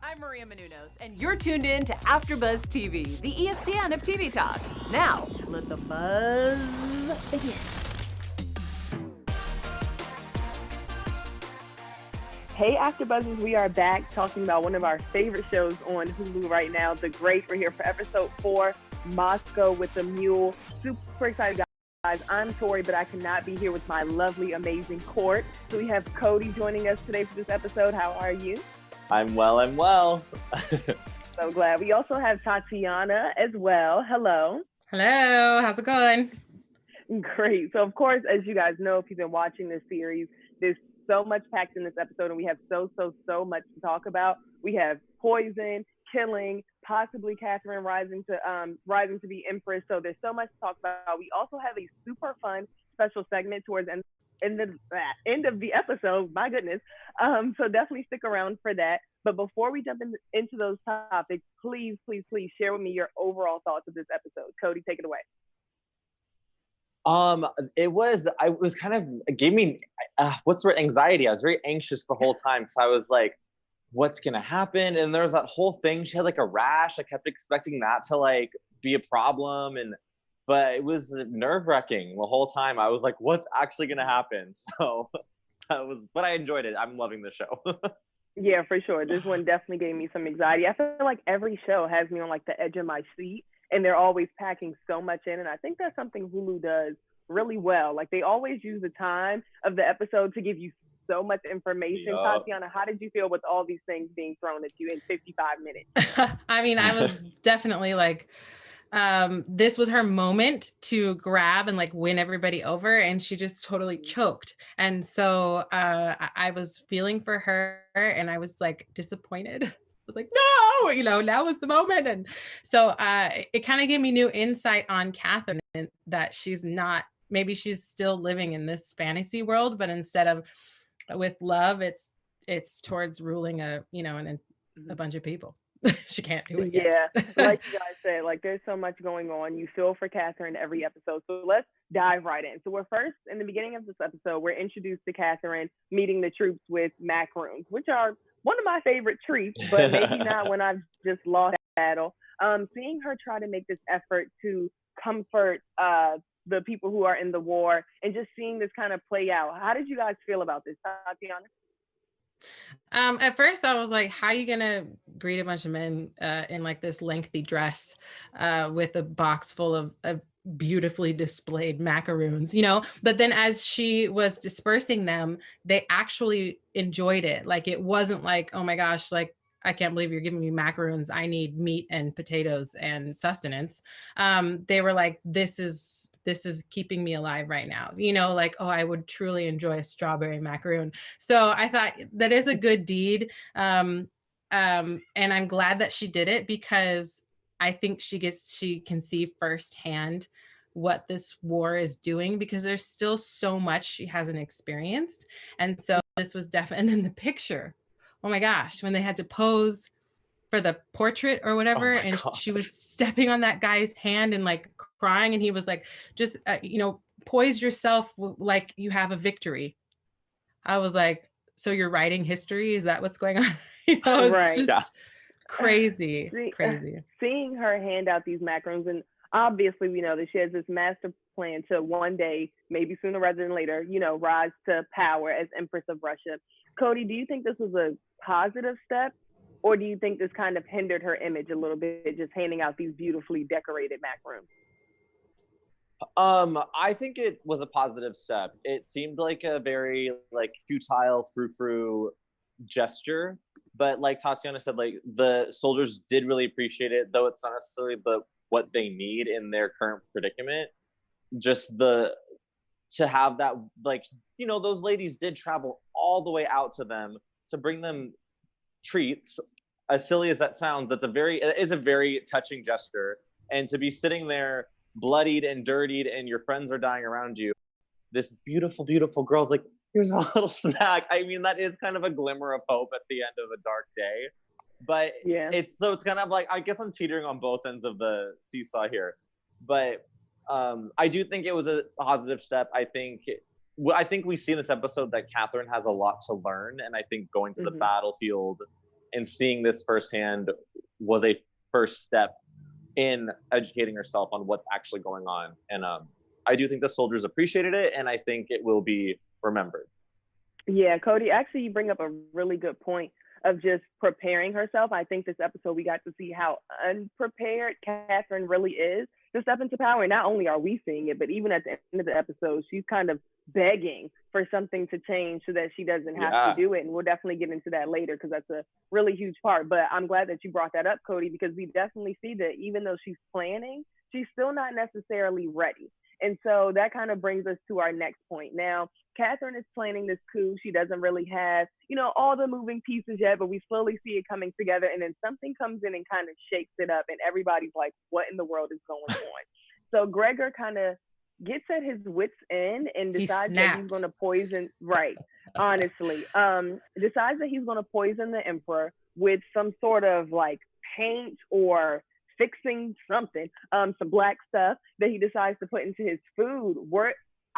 I'm Maria Menounos, and you're tuned in to AfterBuzz TV, the ESPN of TV talk. Now, let the buzz begin. Hey, AfterBuzzers, we are back talking about one of our favorite shows on Hulu right now, The Great. We're here for episode 4, Moscow with the Mule. Super excited, guys. I'm Tori, but I cannot be here with my lovely, amazing court. So we have Cody joining us today for this episode. How are you? I'm well. So glad. We also have Tatiana as well. Hello. Hello, how's it going? Great. So, of course, as you guys know, if you've been watching this series, there's so much packed in this episode, and we have so much to talk about. We have poison, killing, possibly Catherine rising to be empress. So there's so much to talk about. We also have a super fun special segment towards the end of the episode. My goodness. So definitely stick around for that. But before we jump into those topics, please share with me your overall thoughts of this episode. Cody, take it away. It gave me, what's the word, anxiety. I was very anxious the whole time because I was like, what's going to happen? And there was that whole thing. She had like a rash. I kept expecting that to like be a problem. But it was nerve-wracking the whole time. I was like, what's actually going to happen? So but I enjoyed it. I'm loving the show. Yeah, for sure. This one definitely gave me some anxiety. I feel like every show has me on like the edge of my seat, and they're always packing so much in. And I think that's something Hulu does really well. Like they always use the time of the episode to give you so much information. Yep. Tatiana, how did you feel with all these things being thrown at you in 55 minutes? I mean, I was definitely like, this was her moment to grab and like win everybody over, and she just totally choked. And so I was feeling for her, and I was like disappointed. I was like, no, now was the moment. And so it kind of gave me new insight on Catherine, that maybe she's still living in this fantasy world, but instead of with love, it's towards ruling a bunch of people. She can't do it yet. Yeah, like you guys said, like there's so much going on. You feel for Catherine every episode. So let's dive right in. So we're first, in the beginning of this episode, we're introduced to Catherine meeting the troops with macaroons, which are one of my favorite treats, but maybe not when I've just lost battle. Seeing her try to make this effort to comfort the people who are in the war, and just seeing this kind of play out. How did you guys feel about this, Tatiana? At first I was like, how are you gonna greet a bunch of men in like this lengthy dress with a box full of beautifully displayed macaroons, but then as she was dispersing them, they actually enjoyed it. Like it wasn't like, oh my gosh, like I can't believe you're giving me macaroons, I need meat and potatoes and sustenance. They were like, this is keeping me alive right now. Like, oh, I would truly enjoy a strawberry macaroon. So I thought that is a good deed. And I'm glad that she did it, because I think she can see firsthand what this war is doing, because there's still so much she hasn't experienced. And so this was definitely, and then the picture, oh my gosh, when they had to pose for the portrait or whatever, and she was stepping on that guy's hand and like crying, and he was like, just poise yourself like you have a victory. I was like, so you're writing history? Is that what's going on? It's right. Just crazy. Seeing her hand out these macaroons, and obviously we know that she has this master plan to one day, maybe sooner rather than later, rise to power as Empress of Russia. Cody, do you think this was a positive step, or do you think this kind of hindered her image a little bit, just handing out these beautifully decorated macaroons? I think it was a positive step. It seemed like a very like futile frou-frou gesture, but like Tatiana said, like the soldiers did really appreciate it, though it's not necessarily what they need in their current predicament. Just to have that, like, those ladies did travel all the way out to them to bring them treats. As silly as that sounds, it is a very touching gesture. And to be sitting there bloodied and dirtied, and your friends are dying around you, this beautiful girl's like, here's a little snack. I mean, that is kind of a glimmer of hope at the end of a dark day. But yeah, it's kind of like, I guess I'm teetering on both ends of the seesaw here. But I do think it was a positive step. I think we see in this episode that Catherine has a lot to learn, and I think going to the battlefield and seeing this firsthand was a first step in educating herself on what's actually going on. And I do think the soldiers appreciated it, and I think it will be remembered. Yeah, Cody, actually, you bring up a really good point of just preparing herself. I think this episode we got to see how unprepared Catherine really is to step into power. And not only are we seeing it, but even at the end of the episode, she's kind of begging for something to change so that she doesn't have to do it. And we'll definitely get into that later because that's a really huge part. But I'm glad that you brought that up, Cody, because we definitely see that even though she's planning, she's still not necessarily ready. And so that kind of brings us to our next point. Now, Catherine is planning this coup. She doesn't really have, all the moving pieces yet, but we slowly see it coming together. And then something comes in and kind of shakes it up. And everybody's like, what in the world is going on? So Gregor kind of gets at his wits end and decides that he's going to poison, right, honestly, decides that he's going to poison the emperor with some sort of like paint or fixing something, some black stuff that he decides to put into his food.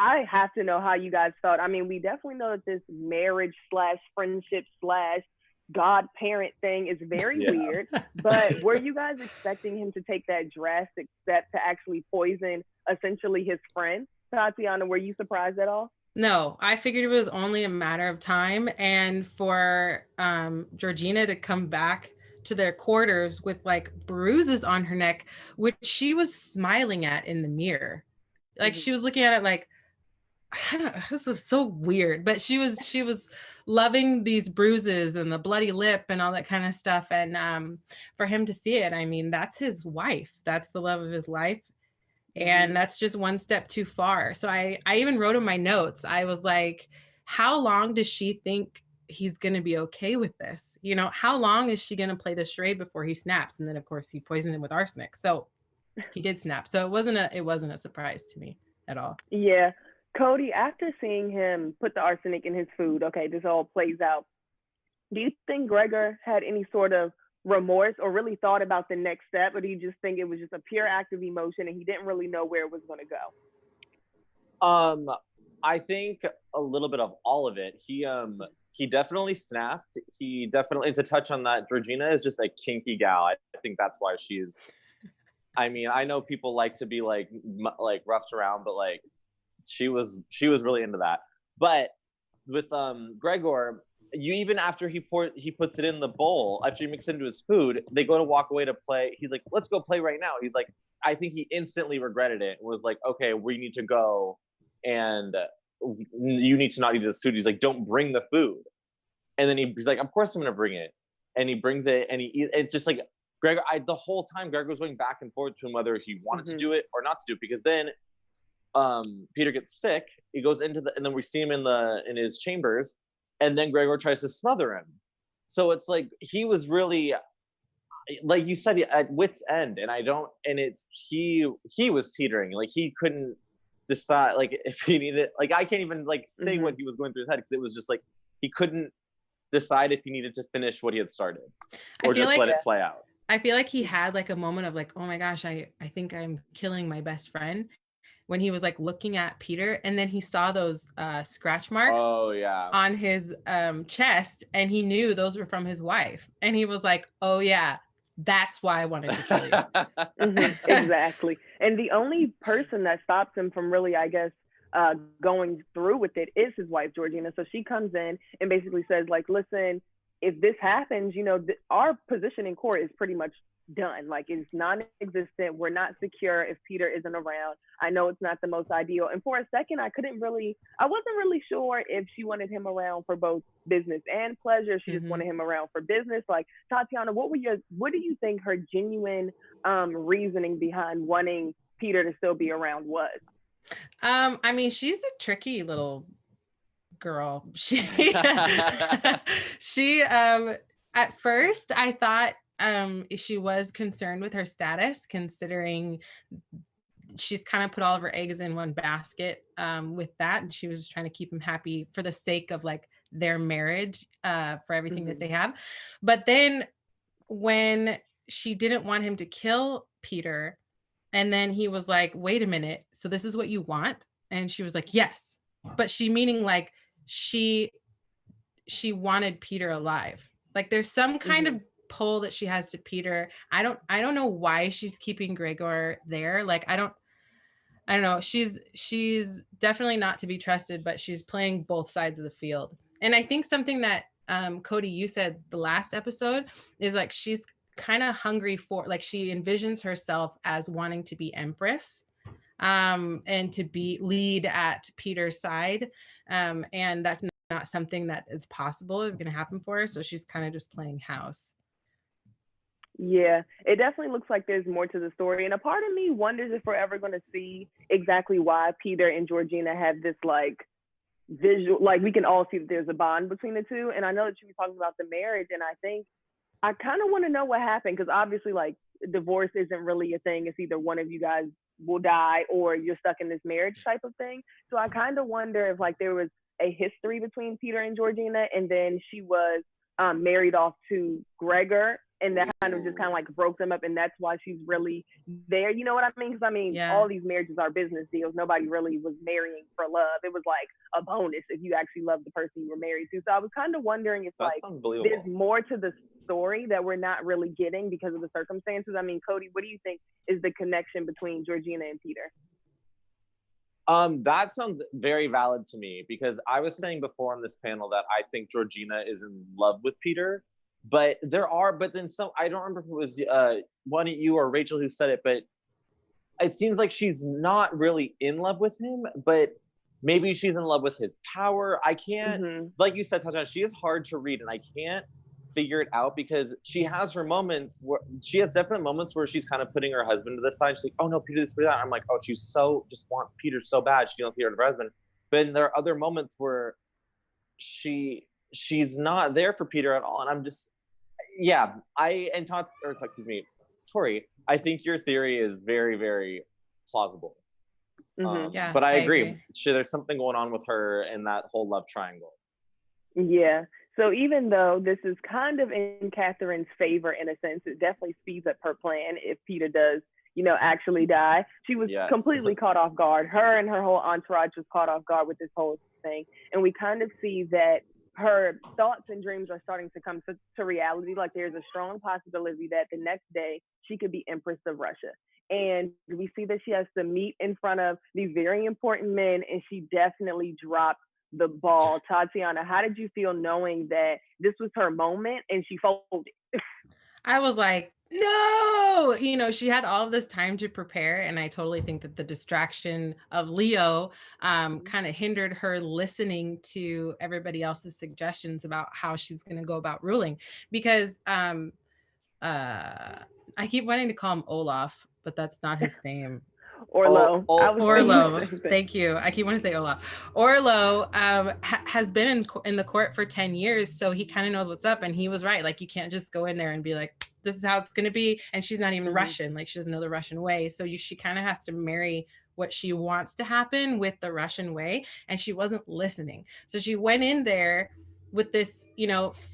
I have to know how you guys felt. I mean, we definitely know that this marriage / friendship / godparent thing is very weird, but were you guys expecting him to take that drastic step to actually poison essentially his friend? Tatiana, were you surprised at all? No, I figured it was only a matter of time, and for Georgina to come back to their quarters with like bruises on her neck, which she was smiling at in the mirror. Like she was looking at it like, this is so weird, but she was loving these bruises and the bloody lip and all that kind of stuff. And for him to see it, I mean, that's his wife. That's the love of his life. And that's just one step too far. So I even wrote in my notes, I was like, how long does she think he's going to be okay with this? How long is she going to play this charade before he snaps? And then of course he poisoned him with arsenic. So he did snap. So it wasn't a surprise to me at all. Yeah. Cody, after seeing him put the arsenic in his food, okay, this all plays out. Do you think Gregor had any sort of remorse or really thought about the next step, or do you just think it was just a pure act of emotion and he didn't really know where it was going to go? I think a little bit of all of it. He definitely snapped. He definitely, to touch on that, Georgina is just a kinky gal. I think that's why she's, I mean, I know people like to be like roughed around, but like she was really into that. But with Gregor, you even after he puts it in the bowl, after he mixes it into his food, they go to walk away to play. He's like, let's go play right now. He's like, I think he instantly regretted it and was like, okay, we need to go and you need to not eat this food. He's like, don't bring the food. And then he's like, of course I'm gonna bring it. And he brings it and he eats. It's just like Gregor, the whole time Gregor was going back and forth to him whether he wanted to do it or not to do it, because then Peter gets sick. He goes into and then we see him in his chambers, and then Gregor tries to smother him. So it's like he was really, like you said, at wit's end, and he was teetering. Like he couldn't decide like if he needed, like I can't even like say what he was going through his head, because it was just like he couldn't decide if he needed to finish what he had started or just let it play out. I feel like he had like a moment of like, oh my gosh, I think I'm killing my best friend, when he was like looking at Peter, and then he saw those scratch marks on his chest, and he knew those were from his wife, and he was like, oh yeah, that's why I wanted to kill you. Exactly. And the only person that stops him from really, I guess, going through with it is his wife, Georgina. So she comes in and basically says like, listen, if this happens, our position in court is pretty much done. Like it's non-existent. We're not secure if Peter isn't around. I know it's not the most ideal. And for a second, I wasn't really sure if she wanted him around for both business and pleasure. She just wanted him around for business. Like Tatiana, what do you think her genuine reasoning behind wanting Peter to still be around was? I mean, she's a tricky little girl. She at first I thought she was concerned with her status, considering she's kind of put all of her eggs in one basket with that, and she was trying to keep him happy for the sake of like their marriage, for everything that they have. But then when she didn't want him to kill Peter, and then he was like, wait a minute, so this is what you want? And she was like, yes. But she meaning like she wanted Peter alive. Like there's some kind of pull that she has to Peter. I don't know why she's keeping Gregor there. Like I don't know. She's definitely not to be trusted, but she's playing both sides of the field. And I think something that Cody, you said the last episode is like she's kind of hungry for, like she envisions herself as wanting to be Empress and to be lead at Peter's side. And that's not something that is possible, is going to happen for her. So she's kind of just playing house. Yeah, it definitely looks like there's more to the story. And a part of me wonders if we're ever going to see exactly why Peter and Georgina have this like visual, like we can all see that there's a bond between the two. And I know that you were talking about the marriage, and I think I kind of want to know what happened, because obviously like divorce isn't really a thing. It's either one of you guys will die or you're stuck in this marriage type of thing. So I kind of wonder if like there was a history between Peter and Georgina, and then she was married off to Gregor, and that kind of like broke them up, and that's why she's really there. You know what I mean? Because I mean, all these marriages are business deals. Nobody really was marrying for love. It was like a bonus if you actually loved the person you were married to. So I was kind of wondering if like there's more to the story that we're not really getting because of the circumstances. I mean, Cody, what do you think is the connection between Georgina and Peter? That sounds very valid to me, because I was saying before on this panel that I think Georgina is in love with Peter, but then some, I don't remember if it was one of you or Rachel who said it, but it seems like she's not really in love with him, but maybe she's in love with his power. I can't, like you said, Tatiana, she is hard to read, and I can't figure it out, because she has her moments where she has definite moments where she's kind of putting her husband to the side. She's like, oh no, Peter, this, Peter, that. I'm like, oh, she's so just wants Peter so bad she don't see her husband. But then there are other moments where she's not there for Peter at all, and I'm just, Tori, I think your theory is very, very plausible. But I agree. There's something going on with her in that whole love triangle. Yeah. So even though this is kind of in Catherine's favor in a sense, it definitely speeds up her plan if Peter does, actually die. She was completely caught off guard. Her and her whole entourage was caught off guard with this whole thing. And we kind of see that her thoughts and dreams are starting to come to reality. Like there's a strong possibility that the next day she could be Empress of Russia. And we see that she has to meet in front of these very important men, and she definitely dropped the ball. Tatiana, how did you feel knowing that this was her moment and she folded? I was like, no, she had all this time to prepare. And I totally think that the distraction of Leo kind of hindered her listening to everybody else's suggestions about how she was going to go about ruling. Because I keep wanting to call him Olaf, but that's not his name. Orlo. Orlo. Thank you. I keep wanting to say Olaf. Orlo has been in the court for 10 years, so he kind of knows what's up. And he was right. Like, you can't just go in there and be like, this is how it's going to be. And she's not even Russian. Like, she doesn't know the Russian way. So she kind of has to marry what she wants to happen with the Russian way. And she wasn't listening. So she went in there with this,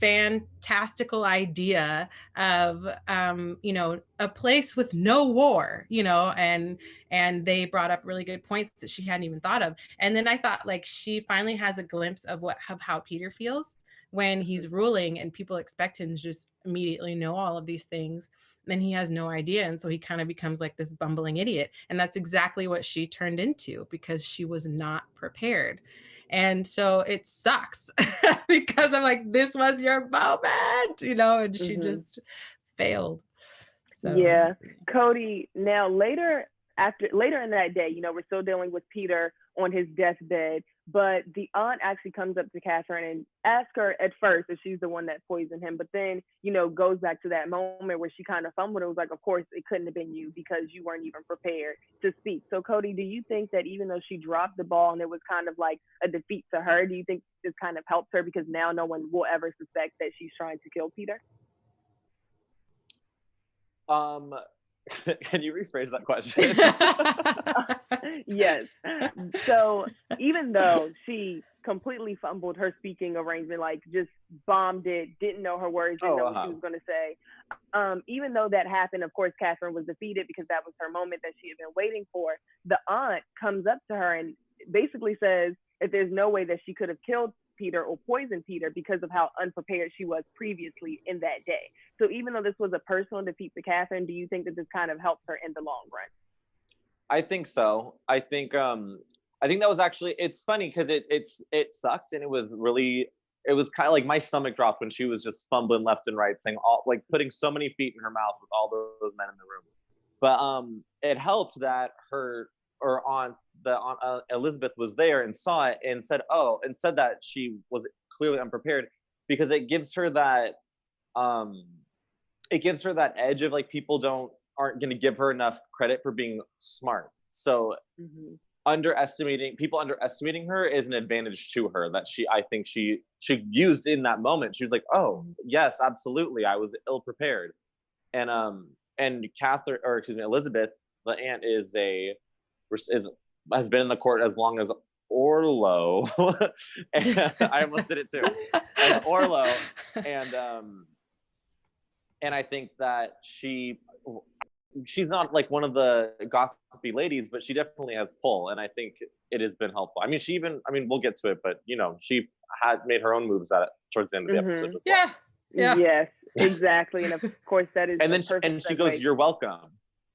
fantastical idea of, a place with no war, and they brought up really good points that she hadn't even thought of. And then I thought, like, she finally has a glimpse of how Peter feels when he's ruling and people expect him to just immediately know all of these things. And he has no idea. And so he kind of becomes like this bumbling idiot. And that's exactly what she turned into, because she was not prepared. And so it sucks because I'm like, this was your moment, and she just failed. So. Yeah. Cody, now later in that day, we're still dealing with Peter on his deathbed, but the aunt actually comes up to Catherine and asks her at first if she's the one that poisoned him, but then, goes back to that moment where she kind of fumbled. It was like, of course, it couldn't have been you because you weren't even prepared to speak. So Cody, do you think that even though she dropped the ball and it was kind of like a defeat to her, do you think this kind of helped her because now no one will ever suspect that she's trying to kill Peter? Can you rephrase that question? Yes. So even though she completely fumbled her speaking arrangement, like just bombed it, didn't know her words, didn't know what she was going to say. Even though that happened, of course, Catherine was defeated because that was her moment that she had been waiting for. The aunt comes up to her and basically says that there's no way that she could have killed Peter or poison Peter because of how unprepared she was previously in that day. So even though this was a personal defeat to Catherine, do you think that this kind of helped her in the long run? I think so. I think that was actually, it's funny because it sucked, and it was kind of like my stomach dropped when she was just fumbling left and right, saying all, like, putting so many feet in her mouth with all those men in the room. But it helped that Elizabeth was there and saw it and said that she was clearly unprepared, because it gives her that edge of, like, people aren't going to give her enough credit for being smart. So underestimating her is an advantage to her that I think she used in that moment. She was like, oh yes, absolutely, I was ill prepared. And Elizabeth, the aunt, has been in the court as long as Orlo. And I almost did it too. And Orlo, and I think that she's not like one of the gossipy ladies, but she definitely has pull, and I think it has been helpful. I mean, we'll get to it, but she had made her own moves towards the end of the episode. Yeah. Yes, exactly. And of course that is, and she goes, "You're welcome."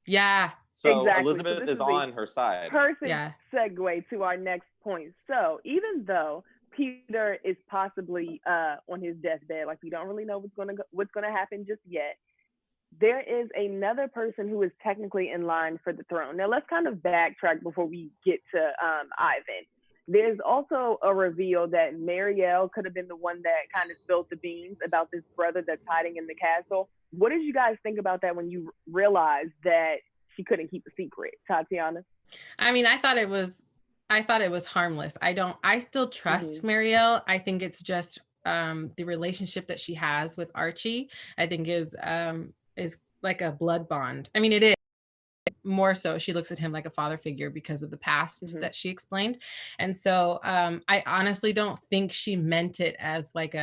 Yeah. So exactly. Elizabeth is on her side. Perfect segue to our next point. So even though Peter is possibly on his deathbed, like, we don't really know what's gonna happen just yet, there is another person who is technically in line for the throne. Now let's kind of backtrack before we get to Ivan. There's also a reveal that Marielle could have been the one that kind of spilled the beans about this brother that's hiding in the castle. What did you guys think about that when you realized that she couldn't keep a secret, Tatiana? I mean, I thought it was harmless. I still trust Marielle. I think it's just the relationship that she has with Archie, I think is like a blood bond. I mean, it is. More so, she looks at him like a father figure because of the past that she explained. And so I honestly don't think she meant it as like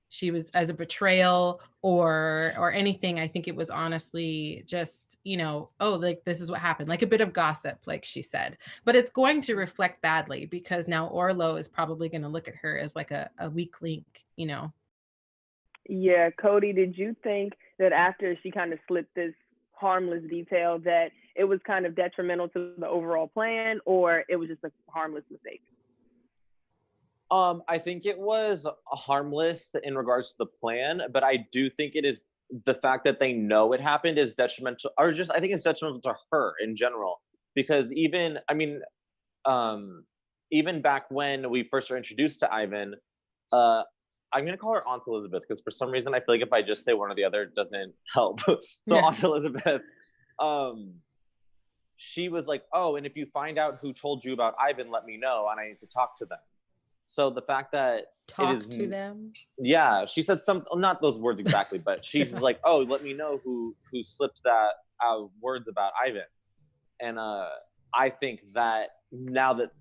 she was as a betrayal or anything. I think it was honestly just, like, this is what happened, like a bit of gossip, like she said. But it's going to reflect badly because now Orlo is probably going to look at her as like a weak link, Yeah, Cody, did you think that after she kind of slipped this harmless detail that it was kind of detrimental to the overall plan, or it was just a harmless mistake? I think it was harmless in regards to the plan, but I do think it is the fact that they know it happened is detrimental, or just I think it's detrimental to her in general, because even back when we first were introduced to Ivan, I'm going to call her Aunt Elizabeth because for some reason I feel like if I just say one or the other, it doesn't help. So Aunt Elizabeth, she was like, oh, and if you find out who told you about Ivan, let me know, and I need to talk to them. So the fact that talk to them. Yeah, she says not those words exactly, but she's like, oh, let me know who slipped that words about Ivan. And I think that now that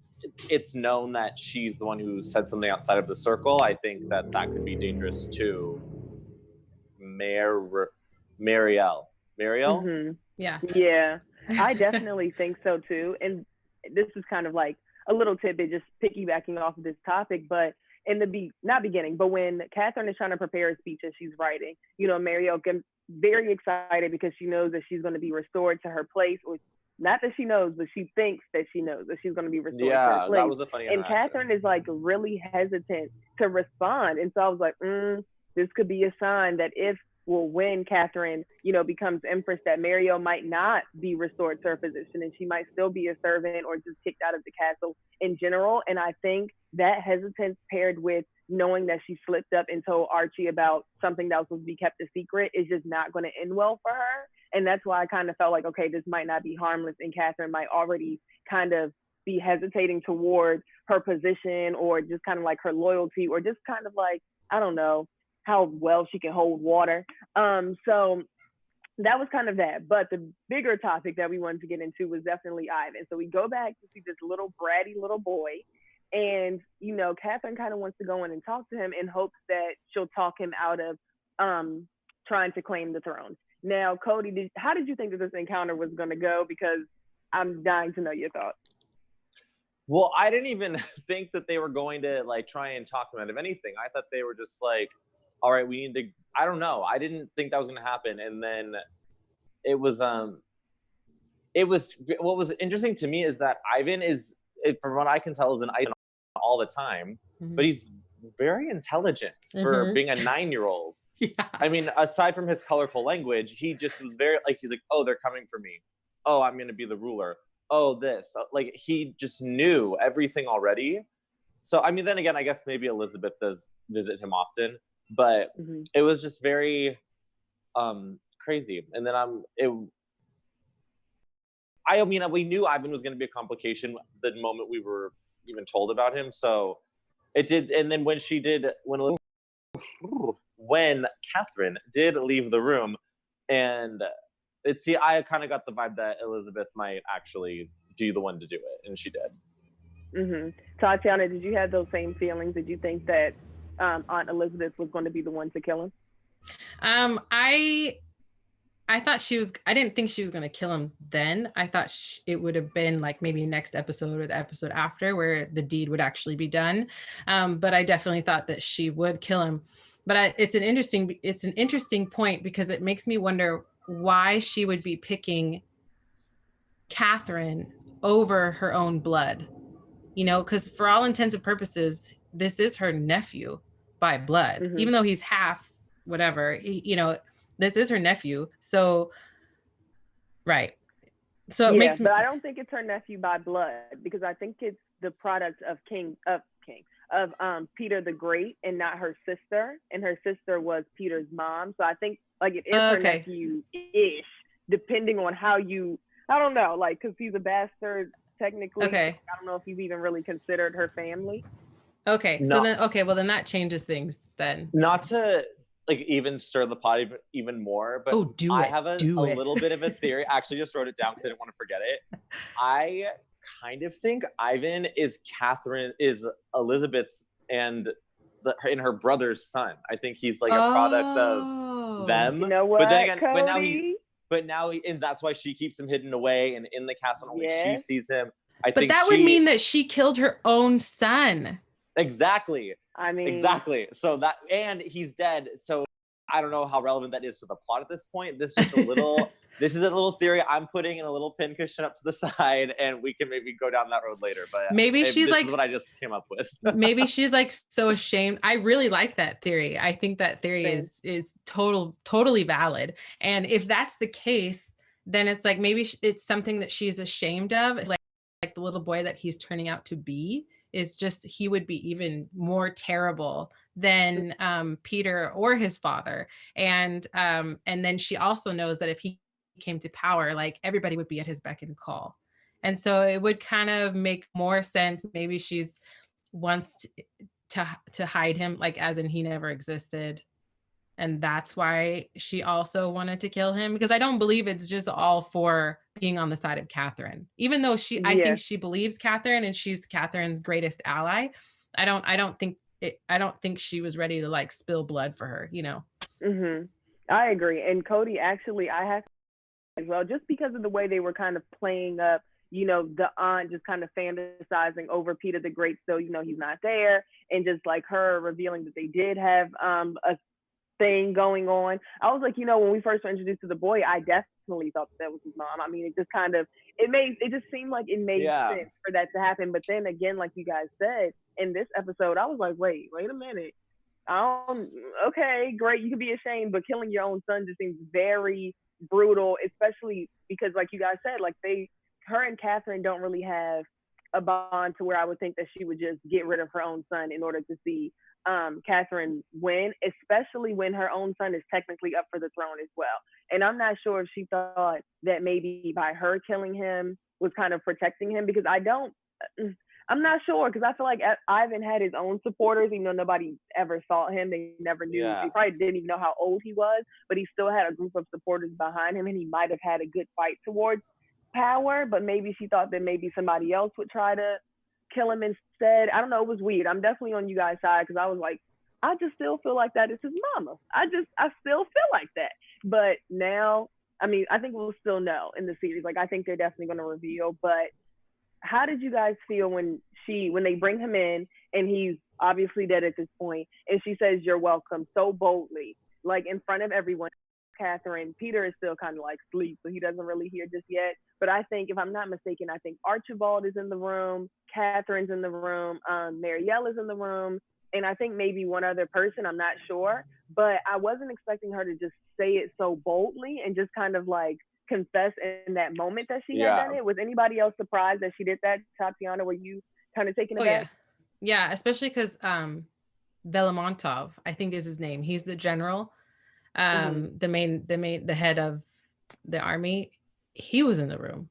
it's known that she's the one who said something outside of the circle, I think that could be dangerous to Marielle. Yeah, I definitely think so too. And this is kind of like a little tidbit, just piggybacking off of this topic, but in the not beginning, but when Catherine is trying to prepare a speech as she's writing, Marielle gets very excited because she knows that she's going to be restored to her place, or not that she knows, but she thinks that she knows that she's going to be restored to her place. That was a funny And Catherine is like really hesitant to respond. And so I was like, this could be a sign that when Catherine, becomes Empress, that Marielle might not be restored to her position and she might still be a servant or just kicked out of the castle in general. And I think that hesitance paired with knowing that she slipped up and told Archie about something that was supposed to be kept a secret is just not going to end well for her. And that's why I kind of felt like, okay, this might not be harmless, and Catherine might already kind of be hesitating toward her position or just kind of like her loyalty or just kind of like, I don't know, how well she can hold water. So that was kind of that. But the bigger topic that we wanted to get into was definitely Ivan. So we go back to see this little bratty little boy. And, Catherine kind of wants to go in and talk to him in hopes that she'll talk him out of trying to claim the throne. Now, Cody, how did you think that this encounter was going to go? Because I'm dying to know your thoughts. Well, I didn't even think that they were going to like try and talk him out of anything. I thought they were just like, all right, we need to, I don't know. I didn't think that was going to happen. And then it was, what was interesting to me is that Ivan is, from what I can tell, is an Ivan all the time, but he's very intelligent for being a 9-year-old. Yeah. I mean, aside from his colorful language, he just was very like, he's like, oh, they're coming for me. Oh, I'm going to be the ruler. Oh, this. Like, he just knew everything already. So, I mean, then again, I guess maybe Elizabeth does visit him often, but it was just very crazy. And then I mean, we knew Ivan was going to be a complication the moment we were even told about him. So it did. And then when Catherine did leave the room, and I kind of got the vibe that Elizabeth might actually be the one to do it, and she did. Tatiana, did you have those same feelings? Did you think that Aunt Elizabeth was going to be the one to kill him? I thought I didn't think she was going to kill him then. I thought it would have been like maybe next episode or the episode after where the deed would actually be done. But I definitely thought that she would kill him. But it's an interesting point, because it makes me wonder why she would be picking Catherine over her own blood, because for all intents and purposes, this is her nephew by blood, even though he's half whatever, this is her nephew. So, right. So it makes me. But I don't think it's her nephew by blood, because I think it's the product of Peter the Great, and not her sister. And her sister was Peter's mom. So I think like it is her nephew-ish, depending on how I don't know, like, because he's a bastard technically. Okay. I don't know if he's even really considered her family. Okay. So then that changes things then. Not to like even stir the pot even more, but I have a little bit of a theory. I actually just wrote it down because I didn't want to forget it. I kind of think Ivan is Elizabeth's and in her brother's son. I think he's like a product of them. You know what, but then again, Cody? but now and that's why she keeps him hidden away and in the castle. Only she sees him. But that would mean that she killed her own son. Exactly. I mean, exactly. So and he's dead. So I don't know how relevant that is to the plot at this point. This is just this is a little theory I'm putting in a little pincushion up to the side, and we can maybe go down that road later. But maybe she's like, this is what I just came up with. Maybe she's like so ashamed. I really like that theory. I think that theory is totally valid. And if that's the case, then it's like maybe it's something that she's ashamed of, like the little boy that he's turning out to be is just, he would be even more terrible than Peter or his father. And then she also knows that if he came to power, like everybody would be at his beck and call. And so it would kind of make more sense. Maybe she's wants to hide him, like as in he never existed. And that's why she also wanted to kill him, because I don't believe it's just all for being on the side of Catherine, even though I think she believes Catherine and she's Catherine's greatest ally. I don't think she was ready to like spill blood for her, I agree. And Cody, actually, I have as well, just because of the way they were kind of playing up, the aunt just kind of fantasizing over Peter the Great, so he's not there, and just like her revealing that they did have a thing going on. I was like, when we first were introduced to the boy, I definitely thought that was his mom. I mean, it just kind of it just seemed like it made sense for that to happen. But then again, like you guys said in this episode, I was like, wait a minute. Okay, great, you could be ashamed, but killing your own son just seems very brutal, especially because, like you guys said, like her and Catherine don't really have a bond to where I would think that she would just get rid of her own son in order to see Catherine win, especially when her own son is technically up for the throne as well. And I'm not sure if she thought that maybe by her killing him was kind of protecting him, because I'm not sure, because I feel like Ivan had his own supporters, even though nobody ever saw him. They never knew. They probably didn't even know how old he was, but he still had a group of supporters behind him, and he might have had a good fight towards power. But maybe she thought that maybe somebody else would try to kill him instead. I don't know. It was weird. I'm definitely on you guys' side, because I was like, I just still feel like that is his mama. I still feel like that. But now, I mean, I think we'll still know in the series. Like, I think they're definitely going to reveal, but how did you guys feel when they bring him in and he's obviously dead at this point, and she says, "You're welcome," so boldly, like in front of everyone? Catherine, Peter is still kind of like asleep, so he doesn't really hear just yet. But I think, if I'm not mistaken, I think Archibald is in the room, Catherine's in the room, Marielle is in the room, and I think maybe one other person, I'm not sure. But I wasn't expecting her to just say it so boldly and just kind of like confess in that moment that she had done it. Was anybody else surprised that she did that? Tatiana, were you kind of taken aback? Yeah, especially because Velimontov, I think is his name. He's the general, the head of the army. He was in the room,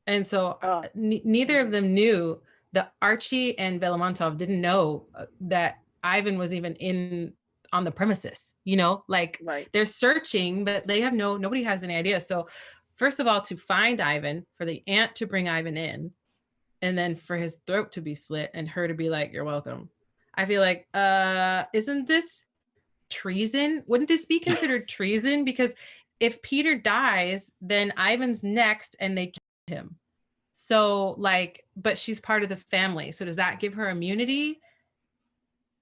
and so neither of them knew that Archie and Velimontov didn't know that Ivan was even on the premises. Like they're searching, but they have nobody has any idea. So first of all, to find Ivan, for the aunt to bring Ivan in, and then for his throat to be slit and her to be like, "You're welcome." I feel like, isn't this treason? Wouldn't this be considered treason? Because if Peter dies, then Ivan's next and they kill him. So like, but she's part of the family. So does that give her immunity?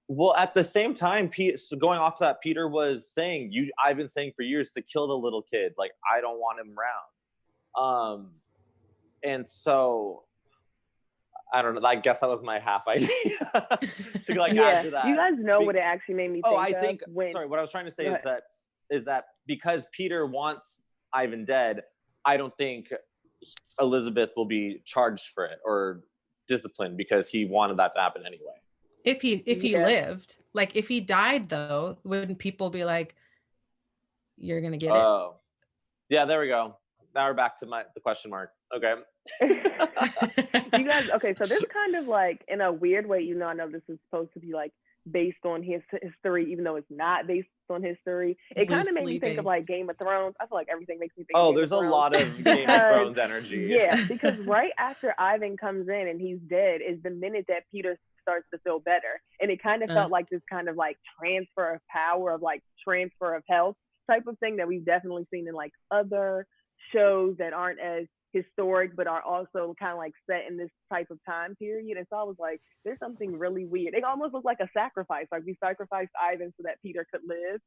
Well, at the same time, so going off that, Peter was saying, I've been saying for years to kill the little kid. Like, I don't want him around. And so I don't know. I guess that was my half idea. To like add to that. You guys know what it actually made me think I of? think, sorry, what I was trying to say is that because Peter wants Ivan dead, I don't think Elizabeth will be charged for it or disciplined, because he wanted that to happen anyway. If he lived, like if he died though, wouldn't people be like, "You're gonna get it"? Oh, yeah, there we go. Now we're back to the question mark. Okay. You guys, okay, so this kind of like, in a weird way, I know this is supposed to be like based on his history, even though it's not based on history. It kind of made me think of like Game of Thrones. I feel like everything makes me think of Game there's of a Thrones. lot of Game of Thrones energy. Yeah, because right after Ivan comes in and he's dead is the minute that Peter starts to feel better. And it kind of felt like this kind of like transfer of power, of like transfer of health type of thing that we've definitely seen in like other shows that aren't as historic but are also kind of like set in this type of time period. And so I was like, there's something really weird. It almost looked like a sacrifice, like we sacrificed Ivan so that Peter could live.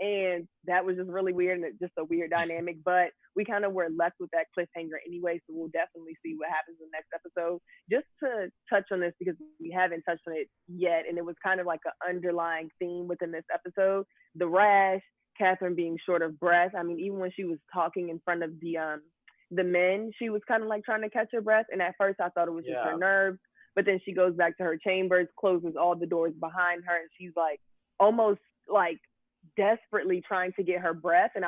And that was just really weird, and just a weird dynamic. But we kind of were left with that cliffhanger anyway, so we'll definitely see what happens in the next episode. Just to touch on this, because we haven't touched on it yet, and it was kind of like an underlying theme within this episode: the rash, Catherine being short of breath. I mean, even when she was talking in front of the men, she was kind of like trying to catch her breath. And at first I thought it was just her nerves, but then she goes back to her chambers, closes all the doors behind her, and she's like almost like desperately trying to get her breath. And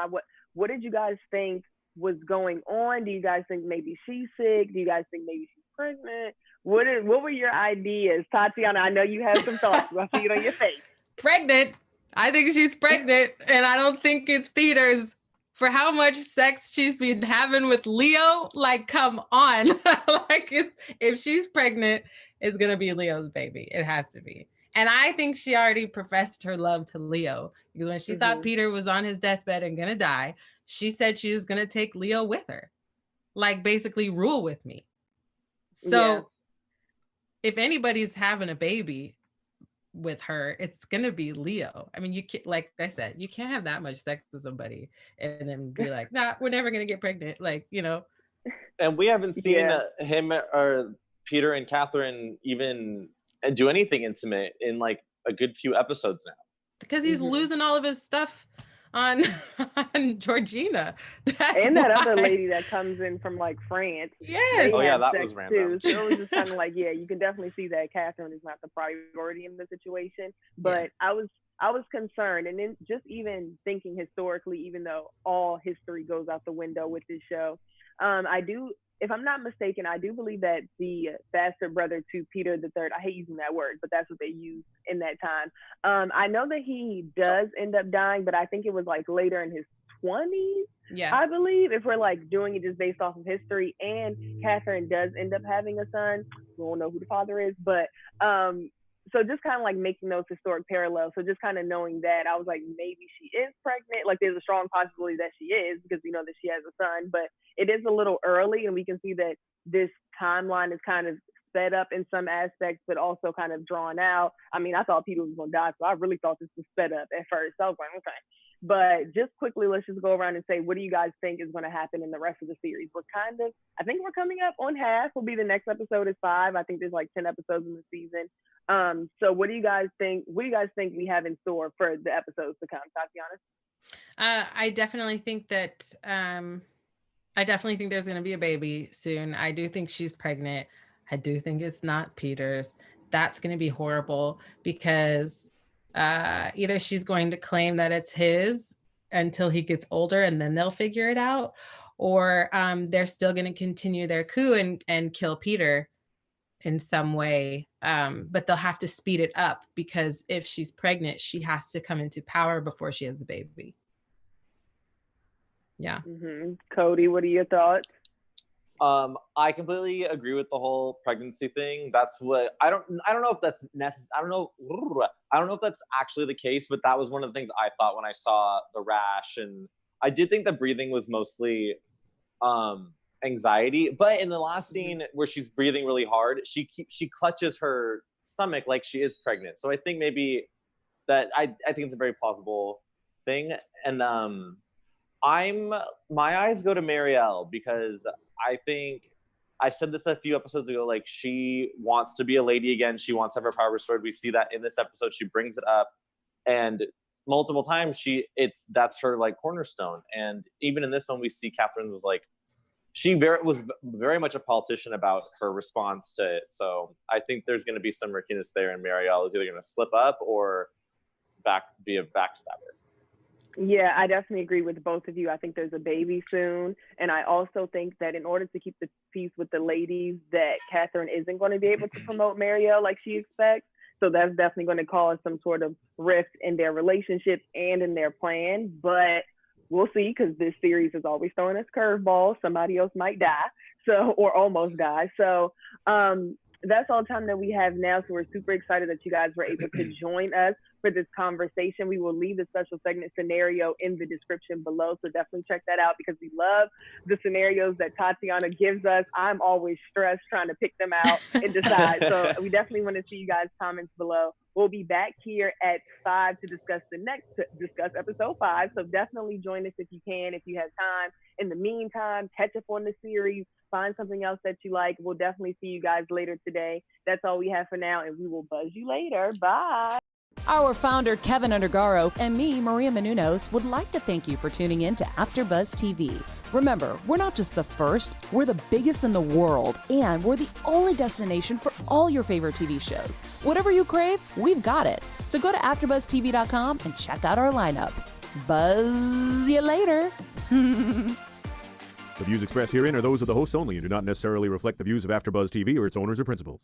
what did you guys think was going on? Do you guys think maybe she's sick? Do you guys think maybe she's pregnant? What were your ideas? Tatiana, I know you have some thoughts. I see it on your face. Pregnant. I think she's pregnant, and I don't think it's Peter's. For how much sex she's been having with Leo, like, come on. Like, if she's pregnant, it's gonna be Leo's baby. It has to be. And I think she already professed her love to Leo, because when she thought Peter was on his deathbed and gonna die, she said she was gonna take Leo with her, like basically rule with me. So if anybody's having a baby with her, it's gonna be Leo. I mean, you can't, like I said, you can't have that much sex with somebody and then be like, "Nah, we're never gonna get pregnant." Like, And we haven't seen him or Peter and Catherine even do anything intimate in like a good few episodes now. Because he's losing all of his stuff on Georgina. And that other lady that comes in from like France. Yes. Oh yeah, that was random. So it was just kind of like, you can definitely see that Catherine is not the priority in the situation. But I was concerned, and then just even thinking historically, even though all history goes out the window with this show, if I'm not mistaken, I do believe that the bastard brother to Peter III, I hate using that word, but that's what they used in that time. I know that he does end up dying, but I think it was like later in his 20s, I believe, if we're like doing it just based off of history. And Catherine does end up having a son. We don't know who the father is, but so just kind of like making those historic parallels. So just kind of knowing that, I was like, maybe she is pregnant. Like there's a strong possibility that she is, because we know that she has a son, but it is a little early, and we can see that this timeline is kind of sped up in some aspects, but also kind of drawn out. I mean, I thought Peter was going to die, so I really thought this was sped up at first. So I was like, okay. But just quickly, let's just go around and say, what do you guys think is going to happen in the rest of the series? I think we're coming up on half. Will be the next episode is 5. I think there's like 10 episodes in the season. So what do you guys think? What do you guys think we have in store for the episodes to come, Tatiana? I definitely think that there's going to be a baby soon. I do think she's pregnant. I do think it's not Peter's. That's going to be horrible, because either she's going to claim that it's his until he gets older and then they'll figure it out, or they're still going to continue their coup and kill Peter in some way. But they'll have to speed it up, because if she's pregnant, she has to come into power before she has the baby. Yeah. Cody, what are your thoughts? I completely agree with the whole pregnancy thing. That's what I don't know if that's necessary. I don't know if that's actually the case, but that was one of the things I thought when I saw the rash. And I did think the breathing was mostly anxiety, but in the last scene where she's breathing really hard, she clutches her stomach like she is pregnant. So I think maybe that I think it's a very plausible thing. And my eyes go to Marielle, because I think I said this a few episodes ago, like she wants to be a lady again. She wants to have her power restored. We see that in this episode. She brings it up, and multiple times that's her like cornerstone. And even in this one, we see Catherine was like, was very much a politician about her response to it. So I think there's going to be some murkiness there, and Marielle is either going to slip up or be a backstabber. Yeah, I definitely agree with both of you. I think there's a baby soon. And I also think that in order to keep the peace with the ladies, that Catherine isn't going to be able to promote Marielle like she expects. So that's definitely going to cause some sort of rift in their relationship and in their plan. But we'll see, because this series is always throwing us curveballs. Somebody else might die, or almost die. So that's all the time that we have now. So we're super excited that you guys were able to join us for this conversation. We will leave the special segment scenario in the description below. So definitely check that out, because we love the scenarios that Tatiana gives us. I'm always stressed trying to pick them out and decide. So we definitely want to see you guys' comments below. We'll be back here at 5 to discuss episode 5. So definitely join us if you can, if you have time. In the meantime, catch up on the series, find something else that you like. We'll definitely see you guys later today. That's all we have for now, and we will buzz you later. Bye. Our founder, Kevin Undergaro, and me, Maria Menounos, would like to thank you for tuning in to AfterBuzz TV. Remember, we're not just the first, we're the biggest in the world, and we're the only destination for all your favorite TV shows. Whatever you crave, we've got it. So go to AfterBuzzTV.com and check out our lineup. Buzz you later. The views expressed herein are those of the hosts only and do not necessarily reflect the views of AfterBuzz TV or its owners or principals.